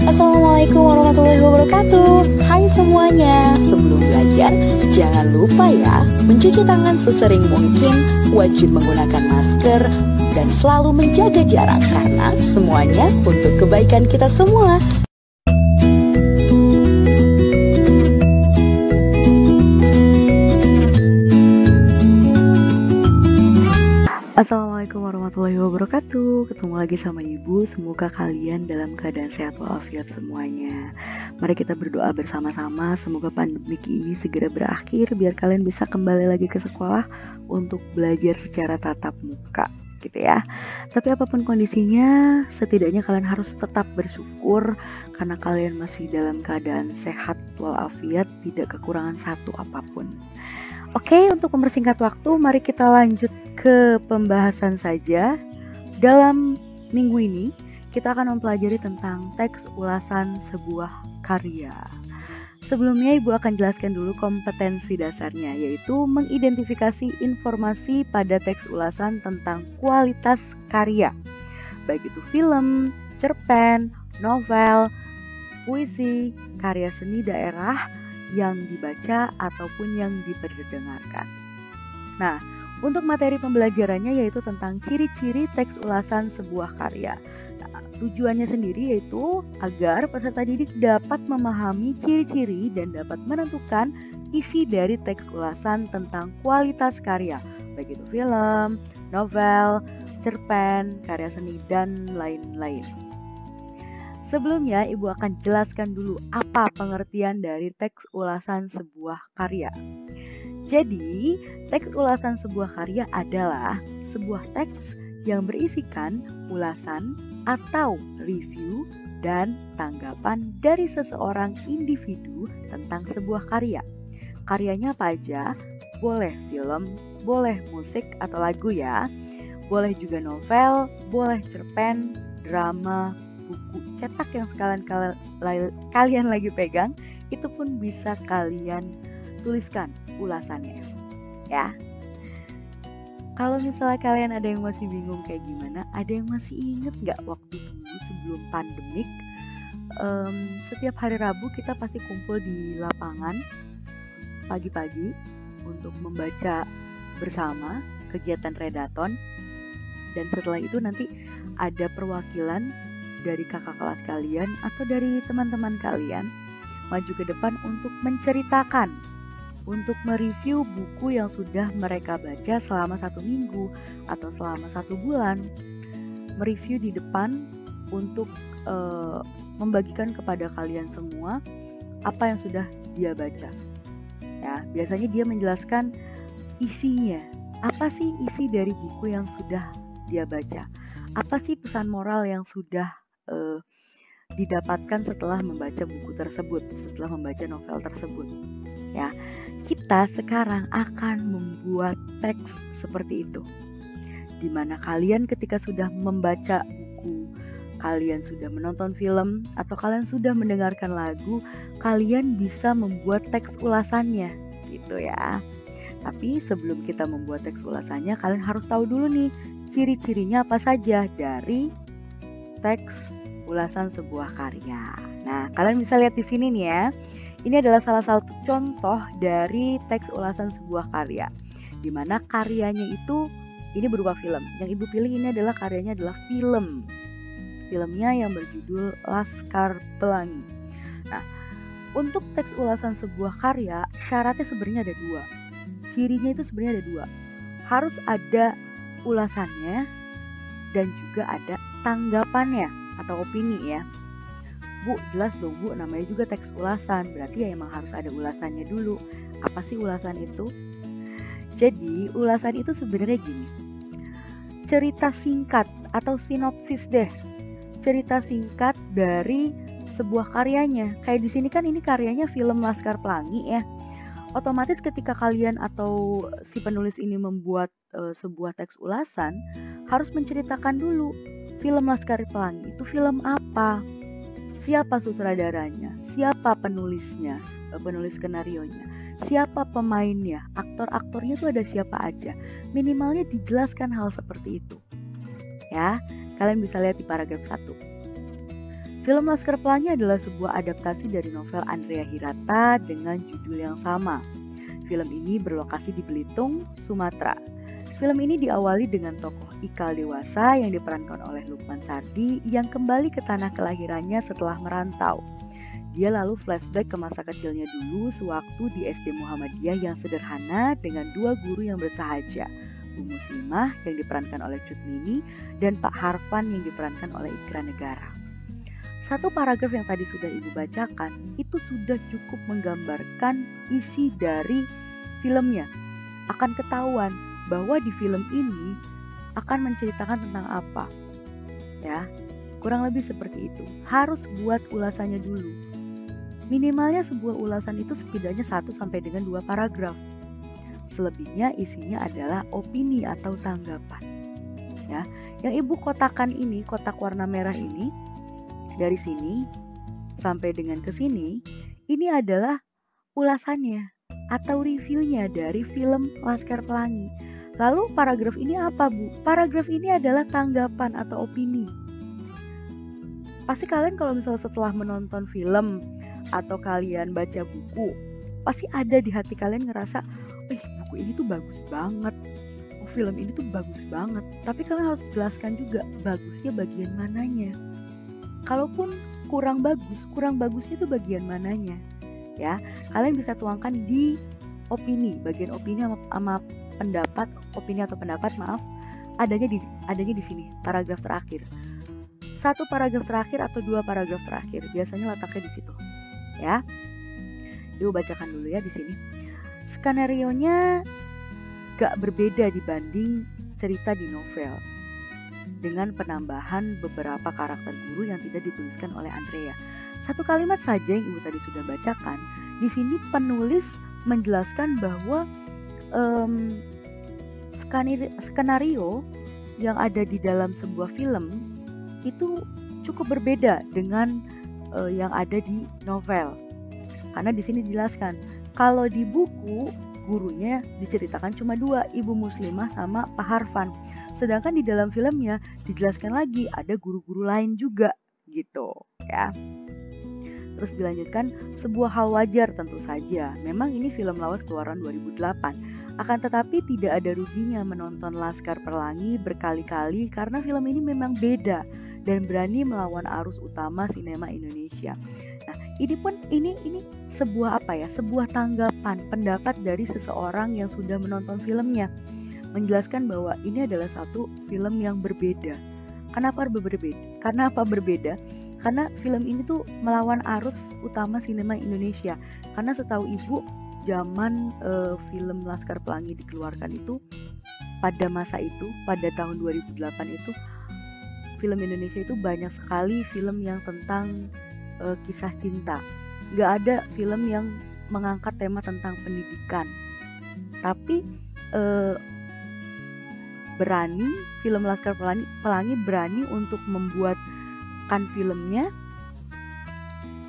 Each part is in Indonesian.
Assalamualaikum warahmatullahi wabarakatuh. Hai semuanya, sebelum belajar jangan lupa ya mencuci tangan sesering mungkin, wajib menggunakan masker, dan selalu menjaga jarak karena semuanya untuk kebaikan kita semua. Assalamualaikum warahmatullahi wabarakatuh. Ketemu lagi sama Ibu. Semoga kalian dalam keadaan sehat walafiat semuanya. Mari kita berdoa bersama-sama. Semoga pandemik ini segera berakhir biar kalian bisa kembali lagi ke sekolah untuk belajar secara tatap muka, gitu ya. Tapi apapun kondisinya, setidaknya kalian harus tetap bersyukur karena kalian masih dalam keadaan sehat walafiat, tidak kekurangan satu apapun. Oke, untuk mempersingkat waktu, mari kita lanjut ke pembahasan saja. Dalam minggu ini, kita akan mempelajari tentang teks ulasan sebuah karya. Sebelumnya, Ibu akan jelaskan dulu kompetensi dasarnya, yaitu mengidentifikasi informasi pada teks ulasan tentang kualitas karya, baik itu film, cerpen, novel, puisi, karya seni daerah, yang dibaca ataupun yang diperdengarkan. Nah, untuk materi pembelajarannya yaitu tentang ciri-ciri teks ulasan sebuah karya. Nah, tujuannya sendiri yaitu agar peserta didik dapat memahami ciri-ciri dan dapat menentukan isi dari teks ulasan tentang kualitas karya, baik itu film, novel, cerpen, karya seni, dan lain-lain. Sebelumnya, Ibu akan jelaskan dulu apa pengertian dari teks ulasan sebuah karya. Jadi, teks ulasan sebuah karya adalah sebuah teks yang berisikan ulasan atau review dan tanggapan dari seseorang individu tentang sebuah karya. Karyanya apa aja? Boleh film, boleh musik atau lagu ya. Boleh juga novel, boleh cerpen, drama, buku cetak yang kalian lagi pegang, itu pun bisa kalian tuliskan ulasannya ya. Kalau misalnya kalian ada yang masih bingung kayak gimana, ada yang masih inget gak waktu dulu sebelum pandemik, setiap hari Rabu kita pasti kumpul di lapangan pagi-pagi untuk membaca bersama, kegiatan redaton, dan setelah itu nanti ada perwakilan dari kakak kelas kalian atau dari teman-teman kalian maju ke depan untuk menceritakan, untuk mereview buku yang sudah mereka baca selama 1 minggu atau selama 1 bulan. Mereview di depan untuk membagikan kepada kalian semua apa yang sudah dia baca. Ya, biasanya dia menjelaskan isinya. Apa sih isi dari buku yang sudah dia baca? Apa sih pesan moral yang sudah didapatkan setelah membaca buku tersebut, setelah membaca novel tersebut. Ya, kita sekarang akan membuat teks seperti itu. Dimana kalian ketika sudah membaca buku, kalian sudah menonton film, atau kalian sudah mendengarkan lagu, kalian bisa membuat teks ulasannya, gitu ya. Tapi sebelum kita membuat teks ulasannya, kalian harus tahu dulu nih, ciri-cirinya apa saja dari teks ulasan sebuah karya. Nah, kalian bisa lihat di sini nih ya. Ini adalah salah satu contoh dari teks ulasan sebuah karya, di mana karyanya itu ini berupa film. Yang Ibu pilih ini adalah karyanya adalah film. Filmnya yang berjudul Laskar Pelangi. Nah, untuk teks ulasan sebuah karya, syaratnya sebenarnya ada 2. Cirinya itu sebenarnya ada 2. Harus ada ulasannya dan juga ada tanggapannya atau opini ya. Bu, jelas dong Bu, namanya juga teks ulasan, berarti ya emang harus ada ulasannya dulu. Apa sih ulasan itu? Jadi ulasan itu sebenarnya gini, cerita singkat atau sinopsis deh, cerita singkat dari sebuah karyanya. Kayak di sini kan ini karyanya film Laskar Pelangi ya. Otomatis ketika kalian atau si penulis ini membuat sebuah teks ulasan, harus menceritakan dulu film Laskar Pelangi itu film apa, siapa sutradaranya, siapa penulisnya, penulis skenarionya, siapa pemainnya, aktor-aktornya itu ada siapa aja. Minimalnya dijelaskan hal seperti itu. Ya, kalian bisa lihat di paragraf 1. Film Laskar Pelangi adalah sebuah adaptasi dari novel Andrea Hirata dengan judul yang sama. Film ini berlokasi di Belitung, Sumatera. Film ini diawali dengan tokoh Ikal dewasa yang diperankan oleh Lukman Sardi yang kembali ke tanah kelahirannya setelah merantau. Dia lalu flashback ke masa kecilnya dulu sewaktu di SD Muhammadiyah yang sederhana dengan 2 guru yang bersahaja, Bu Muslimah yang diperankan oleh Cut Mini dan Pak Harfan yang diperankan oleh Ikra Negara. Satu paragraf yang tadi sudah Ibu bacakan itu sudah cukup menggambarkan isi dari filmnya. Akan ketahuan bahwa di film ini akan menceritakan tentang apa. Ya, kurang lebih seperti itu. Harus buat ulasannya dulu. Minimalnya sebuah ulasan itu setidaknya 1 sampai dengan 2 paragraf. Selebihnya isinya adalah opini atau tanggapan. Ya, yang Ibu kotakan ini, kotak warna merah ini, dari sini sampai dengan ke sini, ini adalah ulasannya atau reviewnya dari film Laskar Pelangi. Lalu paragraf ini apa, Bu? Paragraf ini adalah tanggapan atau opini. Pasti kalian kalau misalnya setelah menonton film atau kalian baca buku, pasti ada di hati kalian ngerasa, buku ini tuh bagus banget, film ini tuh bagus banget. Tapi kalian harus jelaskan juga bagusnya bagian mananya. Kalaupun kurang bagusnya tuh bagian mananya. Ya, kalian bisa tuangkan di opini, bagian opini sama pendapat, opini atau pendapat, adanya di sini, paragraf terakhir. 1 paragraf terakhir atau 2 paragraf terakhir, biasanya letaknya di situ. Ya, Ibu bacakan dulu ya di sini. Skenarionya gak berbeda dibanding cerita di novel, dengan penambahan beberapa karakter guru yang tidak dituliskan oleh Andrea. 1 kalimat saja yang Ibu tadi sudah bacakan. Di sini penulis menjelaskan bahwa skenario yang ada di dalam sebuah film itu cukup berbeda dengan yang ada di novel. Karena di sini dijelaskan kalau di buku gurunya diceritakan cuma 2, Ibu Muslimah sama Pak Harfan. Sedangkan di dalam filmnya dijelaskan lagi ada guru-guru lain juga gitu ya. Terus dilanjutkan, sebuah hal wajar tentu saja. Memang ini film lawas keluaran 2008. Akan tetapi tidak ada ruginya menonton Laskar Pelangi berkali-kali karena film ini memang beda dan berani melawan arus utama sinema Indonesia. Nah, ini sebuah sebuah tanggapan, pendapat dari seseorang yang sudah menonton filmnya, menjelaskan bahwa ini adalah satu film yang berbeda. Kenapa berbeda? Karena film ini tuh melawan arus utama sinema Indonesia. Karena setahu Ibu, zaman film Laskar Pelangi dikeluarkan itu, pada masa itu, pada tahun 2008 itu, film Indonesia itu banyak sekali film yang tentang kisah cinta. Gak ada film yang mengangkat tema tentang pendidikan. Tapi film Laskar Pelangi berani untuk membuatkan filmnya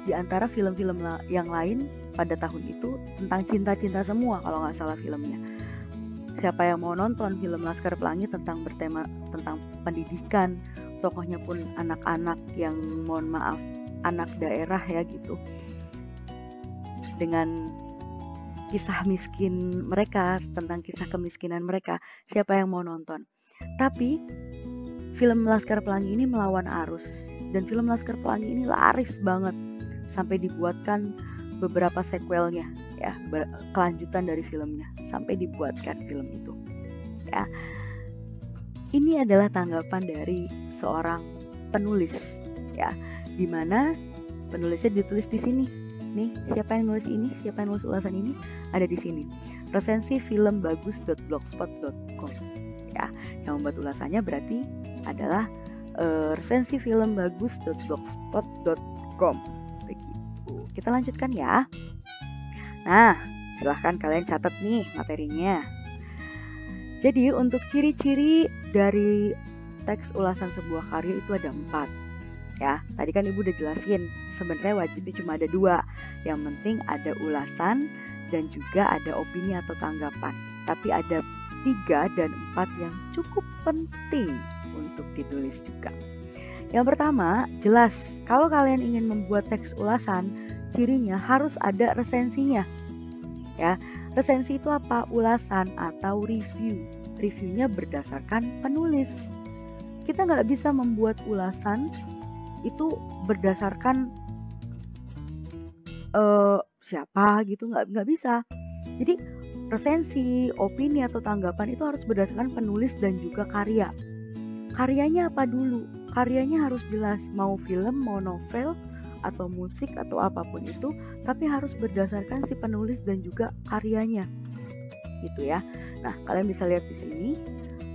di antara film-film yang lain pada tahun itu tentang cinta-cinta semua kalau nggak salah filmnya. Siapa yang mau nonton film Laskar Pelangi tentang bertema tentang pendidikan, tokohnya pun anak-anak yang mohon maaf anak daerah ya gitu, dengan kisah miskin mereka, tentang kisah kemiskinan mereka, siapa yang mau nonton. Tapi film Laskar Pelangi ini melawan arus, dan film Laskar Pelangi ini laris banget sampai dibuatkan beberapa sequelnya ya, kelanjutan dari filmnya sampai dibuatkan film itu ya. Ini adalah tanggapan dari seorang penulis ya, dimana penulisnya ditulis di sini nih, siapa yang nulis ini, siapa yang nulis ulasan ini ada di sini, resensi film bagus.blogspot.com ya. Yang membuat ulasannya berarti adalah resensi film bagus.blogspot.com begitu. Kita lanjutkan ya. Nah, silahkan kalian catat nih materinya. Jadi untuk ciri-ciri dari teks ulasan sebuah karya itu ada 4 ya. Tadi kan Ibu udah jelasin, sebenarnya wajibnya cuma ada 2. Yang penting ada ulasan dan juga ada opini atau tanggapan. Tapi ada 3 dan 4 yang cukup penting untuk ditulis juga. Yang pertama, jelas kalau kalian ingin membuat teks ulasan, cirinya harus ada resensinya. Ya, resensi itu apa? Ulasan atau review. Reviewnya berdasarkan penulis. Kita nggak bisa membuat ulasan itu berdasarkan siapa gitu, nggak bisa. Jadi resensi, opini atau tanggapan itu harus berdasarkan penulis dan juga karya. Karyanya apa dulu? Karyanya harus jelas, mau film, mau novel, atau musik atau apapun itu, tapi harus berdasarkan si penulis dan juga karyanya, gitu ya. Nah, kalian bisa lihat di sini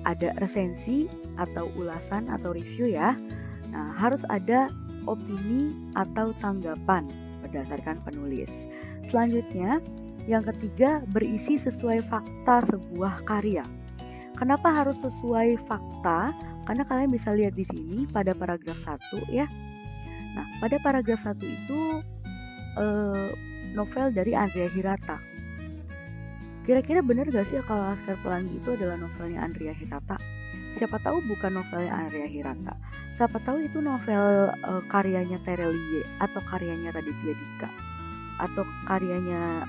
ada resensi atau ulasan atau review ya. Nah, harus ada opini atau tanggapan berdasarkan penulis. Selanjutnya, yang ketiga, berisi sesuai fakta sebuah karya. Kenapa harus sesuai fakta? Karena kalian bisa lihat di sini pada paragraf 1 ya. Nah, pada paragraf 1 itu novel dari Andrea Hirata. Kira-kira benar gak sih kalau Laskar Pelangi itu adalah novelnya Andrea Hirata? Siapa tahu bukan novelnya Andrea Hirata. Siapa tahu itu novel karyanya Terelie atau karyanya Raditya Dika atau karyanya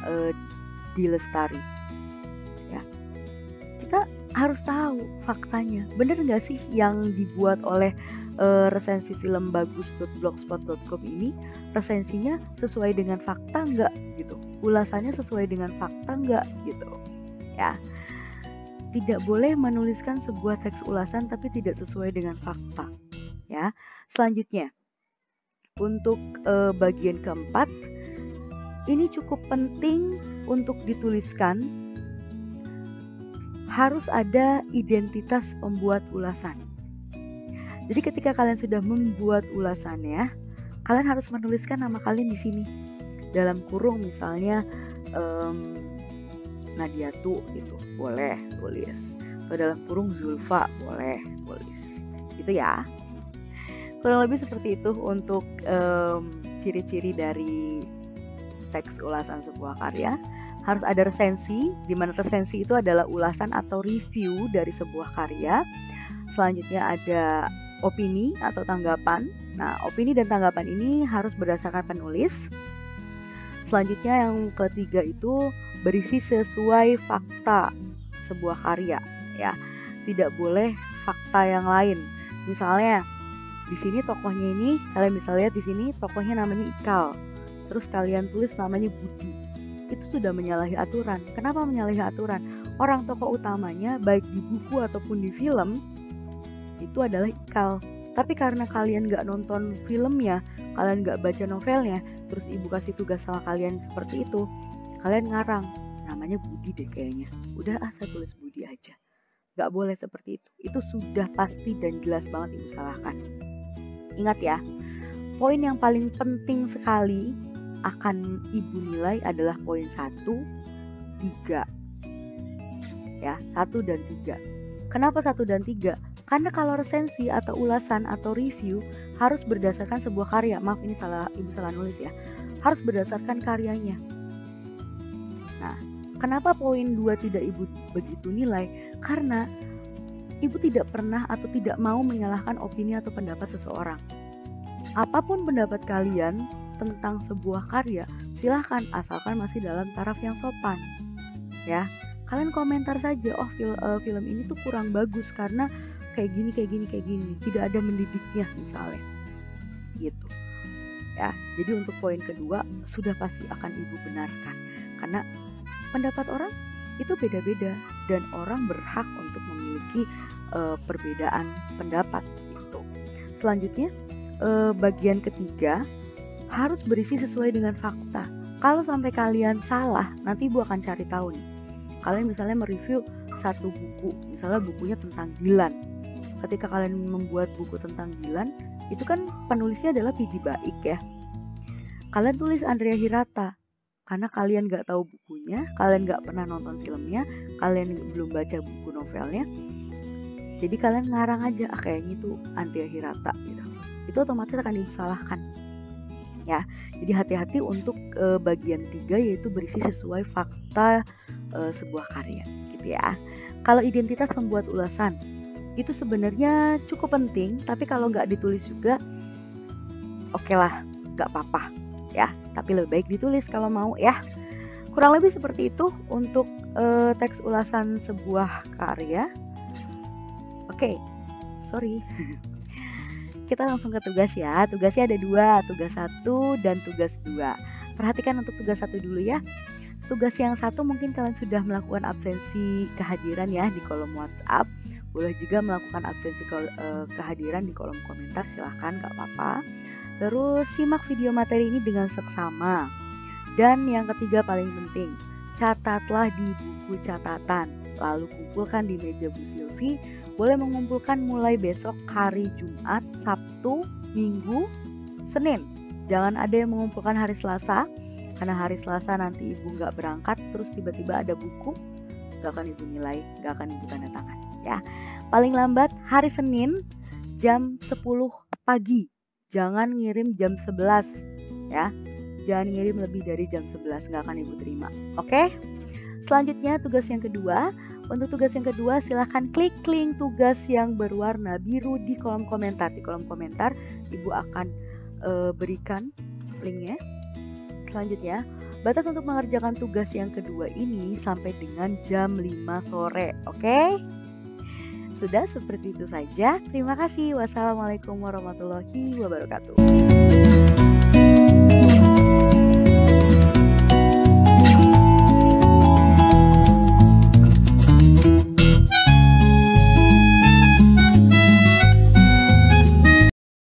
Di Lestari. Ya, kita harus tahu faktanya. Bener nggak sih yang dibuat oleh resensi film bagus.blogspot.com ini resensinya sesuai dengan fakta nggak gitu? Ulasannya sesuai dengan fakta nggak gitu? Ya. Tidak boleh menuliskan sebuah teks ulasan tapi tidak sesuai dengan fakta. Ya, selanjutnya untuk bagian keempat, ini cukup penting untuk dituliskan. Harus ada identitas pembuat ulasan. Jadi ketika kalian sudah membuat ulasannya, kalian harus menuliskan nama kalian di sini. Dalam kurung misalnya Nadiatu gitu, boleh tulis. Atau dalam kurung Zulfa, boleh tulis. Gitu ya. Kurang lebih seperti itu untuk ciri-ciri dari teks ulasan sebuah karya. Harus ada resensi, di mana resensi itu adalah ulasan atau review dari sebuah karya. Selanjutnya ada opini atau tanggapan. Nah, opini dan tanggapan ini harus berdasarkan penulis. Selanjutnya yang ketiga itu berisi sesuai fakta sebuah karya ya. Tidak boleh fakta yang lain. Misalnya di sini tokohnya ini, kalian bisa lihat di sini tokohnya namanya Ikal. Terus kalian tulis namanya Budi. Itu sudah menyalahi aturan. Kenapa menyalahi aturan? Orang tokoh utamanya baik di buku ataupun di film itu adalah Ikal. Tapi karena kalian gak nonton filmnya, kalian gak baca novelnya, terus ibu kasih tugas sama kalian seperti itu, kalian ngarang, namanya Budi deh kayaknya. Udah saya tulis Budi aja. Gak boleh seperti itu. Itu sudah pasti dan jelas banget ibu salahkan. Ingat ya, poin yang paling penting sekali akan ibu nilai adalah poin 1, 3. Ya, 1 dan 3. Kenapa 1 dan 3? Karena kalau resensi atau ulasan atau review harus berdasarkan sebuah karya. Maaf ini ibu salah nulis ya. Harus berdasarkan karyanya. Nah, kenapa poin 2 tidak ibu begitu nilai? Karena ibu tidak pernah atau tidak mau menyalahkan opini atau pendapat seseorang. Apapun pendapat kalian tentang sebuah karya, silahkan asalkan masih dalam taraf yang sopan. Ya, kalian komentar saja, film ini tuh kurang bagus karena kayak gini, tidak ada mendidiknya misalnya, gitu. Ya, jadi untuk poin kedua sudah pasti akan ibu benarkan, karena pendapat orang itu beda-beda dan orang berhak untuk memiliki perbedaan pendapat. Gitu. Selanjutnya bagian ketiga harus berisi sesuai dengan fakta. Kalau sampai kalian salah, nanti ibu akan cari tahu nih. Kalian misalnya mereview satu buku, misalnya bukunya tentang Dilan. Ketika kalian membuat buku tentang Dilan, itu kan penulisnya adalah Pidi Baik ya. Kalian tulis Andrea Hirata, karena kalian gak tahu bukunya, kalian gak pernah nonton filmnya, kalian belum baca buku novelnya. Jadi kalian ngarang aja, kayaknya itu Andrea Hirata gitu. Itu otomatis akan disalahkan. Ya, jadi hati-hati untuk bagian 3 yaitu berisi sesuai fakta sebuah karya, gitu ya. Kalau identitas pembuat ulasan, itu sebenarnya cukup penting, tapi kalau nggak ditulis juga, oke lah, nggak apa-apa ya. Tapi lebih baik ditulis kalau mau ya. Kurang lebih seperti itu untuk teks ulasan sebuah karya. Oke, sorry. Kita langsung ke tugas ya. Tugasnya ada 2, tugas 1 dan tugas 2. Perhatikan untuk tugas 1 dulu ya. Tugas yang 1 mungkin kalian sudah melakukan absensi kehadiran ya di kolom WhatsApp. Boleh juga melakukan absensi kehadiran di kolom komentar, silahkan, gak apa-apa. Terus simak video materi ini dengan seksama. Dan yang ketiga paling penting, catatlah di buku catatan. Lalu kumpulkan di meja Bu Silvi. Boleh mengumpulkan mulai besok hari Jumat, Sabtu, Minggu, Senin. Jangan ada yang mengumpulkan hari Selasa, karena hari Selasa nanti ibu nggak berangkat, terus tiba-tiba ada buku, nggak akan ibu nilai, nggak akan ibu tanda tangan. Ya, paling lambat hari Senin jam 10 pagi. Jangan ngirim jam 11, ya. Jangan ngirim lebih dari jam 11, nggak akan ibu terima. Oke? Selanjutnya tugas yang kedua. Untuk tugas yang kedua, silahkan klik link tugas yang berwarna biru di kolom komentar. Di kolom komentar, ibu akan berikan linknya. Selanjutnya, batas untuk mengerjakan tugas yang kedua ini sampai dengan jam 5 sore. Oke? Sudah seperti itu saja. Terima kasih. Wassalamualaikum warahmatullahi wabarakatuh.